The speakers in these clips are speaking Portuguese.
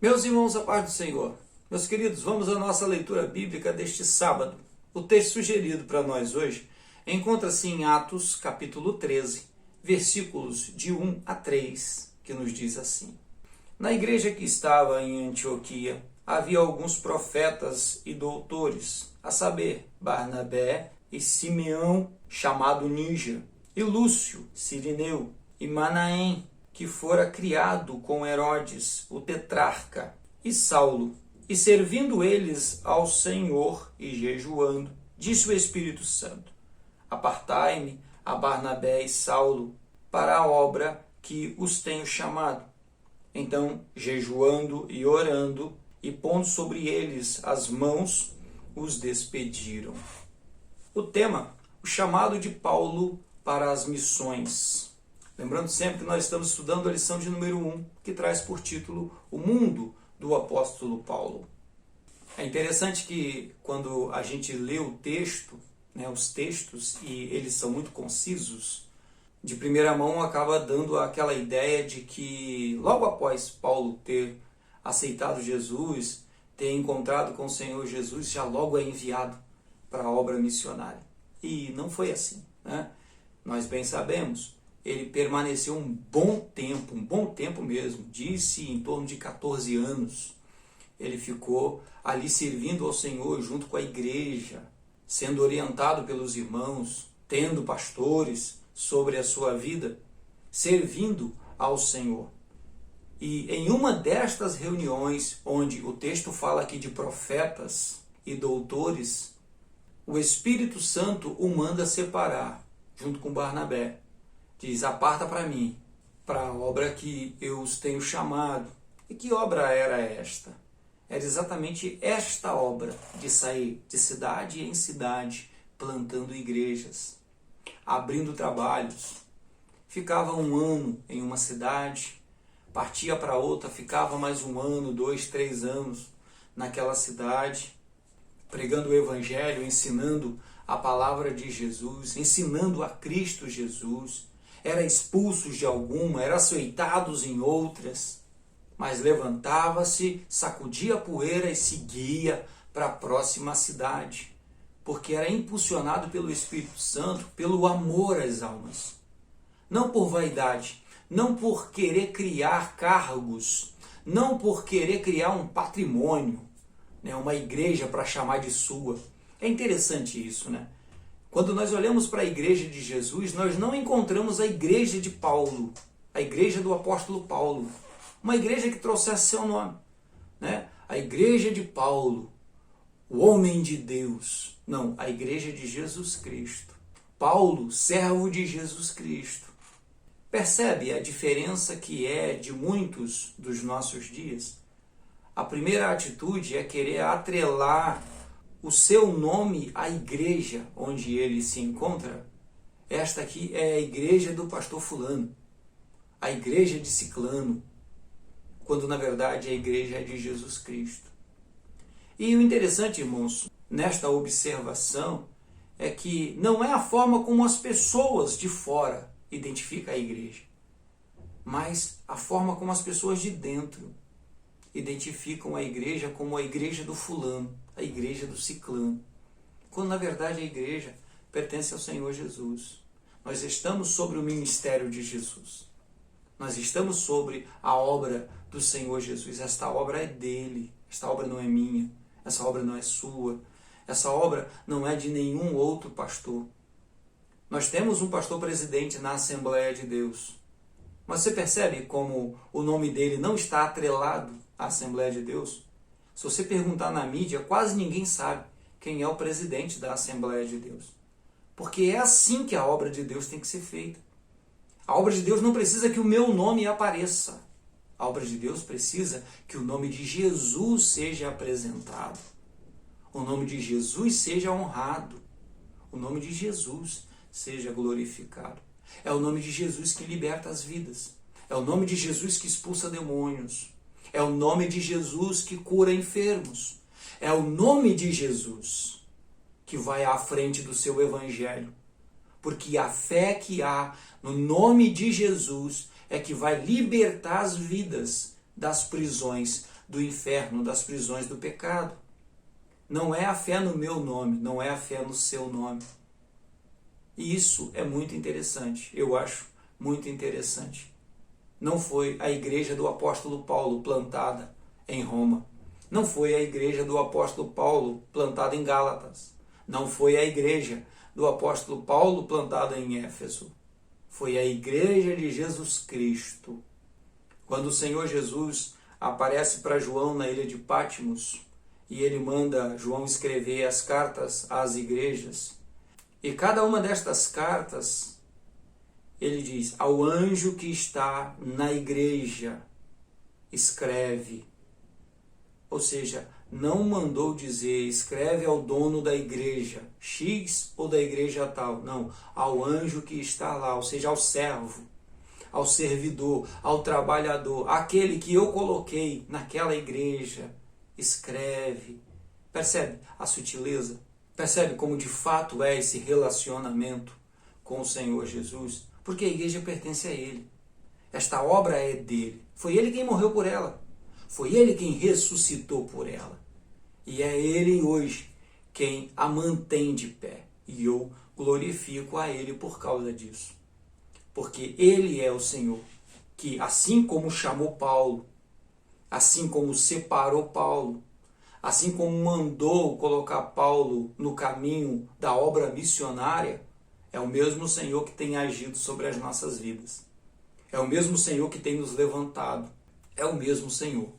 Meus irmãos, a paz do Senhor. Meus queridos, vamos à nossa leitura bíblica deste sábado. O texto sugerido para nós hoje encontra-se em Atos, capítulo 13, versículos de 1 a 3, que nos diz assim: Na igreja que estava em Antioquia, havia alguns profetas e doutores, a saber, Barnabé e Simeão, chamado Níger, e Lúcio, Cirineu, e Manaém, que fora criado com Herodes, o tetrarca, e Saulo. E servindo eles ao Senhor e jejuando, disse o Espírito Santo: Apartai-me a Barnabé e Saulo para a obra que os tenho chamado. Então, jejuando e orando, e pondo sobre eles as mãos, os despediram. O tema: o chamado de Paulo para as missões. Lembrando sempre que nós estamos estudando a lição de número 1, que traz por título O Mundo do Apóstolo Paulo. É interessante que quando a gente lê o texto, os textos, e eles são muito concisos, de primeira mão acaba dando aquela ideia de que logo após Paulo ter aceitado Jesus, ter encontrado com o Senhor Jesus, já logo é enviado para a obra missionária. E não foi assim, né? Nós bem sabemos. Ele permaneceu um bom tempo mesmo, disse em torno de 14 anos. Ele ficou ali servindo ao Senhor junto com a igreja, sendo orientado pelos irmãos, tendo pastores sobre a sua vida, servindo ao Senhor. E em uma destas reuniões, onde o texto fala aqui de profetas e doutores, o Espírito Santo o manda separar, junto com Barnabé. Diz: aparta para mim, para a obra que eu os tenho chamado. E que obra era esta? Era exatamente esta obra de sair de cidade em cidade, plantando igrejas, abrindo trabalhos. Ficava um ano em uma cidade, partia para outra, ficava mais um ano, 2, 3 anos naquela cidade, pregando o Evangelho, ensinando a palavra de Jesus, ensinando a Cristo Jesus. Era expulsos de alguma, era açoitados em outras, mas levantava-se, sacudia a poeira e seguia para a próxima cidade, porque era impulsionado pelo Espírito Santo, pelo amor às almas. Não por vaidade, não por querer criar cargos, não por querer criar um patrimônio, uma igreja para chamar de sua. É interessante isso, né? Quando nós olhamos para a igreja de Jesus, nós não encontramos a igreja de Paulo, a igreja do apóstolo Paulo, uma igreja que trouxesse seu nome, né? A igreja de Paulo, o homem de Deus. Não, a igreja de Jesus Cristo. Paulo, servo de Jesus Cristo. Percebe a diferença que é de muitos dos nossos dias? A primeira atitude é querer atrelar o seu nome à igreja onde ele se encontra. Esta aqui é a igreja do pastor fulano, a igreja de ciclano, quando na verdade a igreja é de Jesus Cristo. E o interessante, irmãos, nesta observação, é que não é a forma como as pessoas de fora identificam a igreja, mas a forma como as pessoas de dentro identificam a igreja como a igreja do fulano, a igreja do ciclano, quando na verdade a igreja pertence ao Senhor Jesus. Nós estamos sobre o ministério de Jesus. Nós estamos sobre a obra do Senhor Jesus. Esta obra é dele. Esta obra não é minha. Essa obra não é sua. Essa obra não é de nenhum outro pastor. Nós temos um pastor presidente na Assembleia de Deus. Mas você percebe como o nome dele não está atrelado à Assembleia de Deus? Se você perguntar na mídia, quase ninguém sabe quem é o presidente da Assembleia de Deus. Porque é assim que a obra de Deus tem que ser feita. A obra de Deus não precisa que o meu nome apareça. A obra de Deus precisa que o nome de Jesus seja apresentado. O nome de Jesus seja honrado. O nome de Jesus seja glorificado. É o nome de Jesus que liberta as vidas. É o nome de Jesus que expulsa demônios. É o nome de Jesus que cura enfermos. É o nome de Jesus que vai à frente do seu evangelho. Porque a fé que há no nome de Jesus é que vai libertar as vidas das prisões do inferno, das prisões do pecado. Não é a fé no meu nome, não é a fé no seu nome. E isso é muito interessante, eu acho muito interessante. Não foi a igreja do apóstolo Paulo plantada em Roma. Não foi a igreja do apóstolo Paulo plantada em Gálatas. Não foi a igreja do apóstolo Paulo plantada em Éfeso. Foi a igreja de Jesus Cristo. Quando o Senhor Jesus aparece para João na ilha de Patmos, e ele manda João escrever as cartas às igrejas, e cada uma destas cartas, ele diz, ao anjo que está na igreja, escreve. Ou seja, não mandou dizer, escreve ao dono da igreja, X ou da igreja tal. Não, ao anjo que está lá, ou seja, ao servo, ao servidor, ao trabalhador, aquele que eu coloquei naquela igreja, escreve. Percebe a sutileza? Percebe como de fato é esse relacionamento com o Senhor Jesus? Porque a igreja pertence a Ele. Esta obra é dele. Foi Ele quem morreu por ela. Foi Ele quem ressuscitou por ela. E é Ele hoje quem a mantém de pé. E eu glorifico a Ele por causa disso. Porque Ele é o Senhor que, assim como chamou Paulo, assim como separou Paulo, assim como mandou colocar Paulo no caminho da obra missionária, é o mesmo Senhor que tem agido sobre as nossas vidas. É o mesmo Senhor que tem nos levantado. É o mesmo Senhor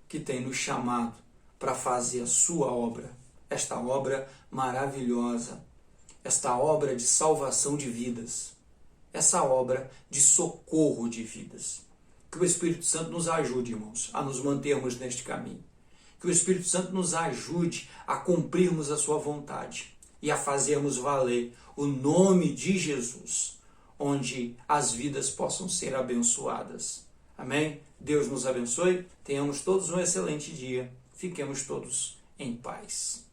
que tem nos chamado para fazer a sua obra. Esta obra maravilhosa. Esta obra de salvação de vidas. Essa obra de socorro de vidas. Que o Espírito Santo nos ajude, irmãos, a nos mantermos neste caminho. Que o Espírito Santo nos ajude a cumprirmos a sua vontade e a fazermos valer o nome de Jesus, onde as vidas possam ser abençoadas. Amém? Deus nos abençoe, tenhamos todos um excelente dia, fiquemos todos em paz.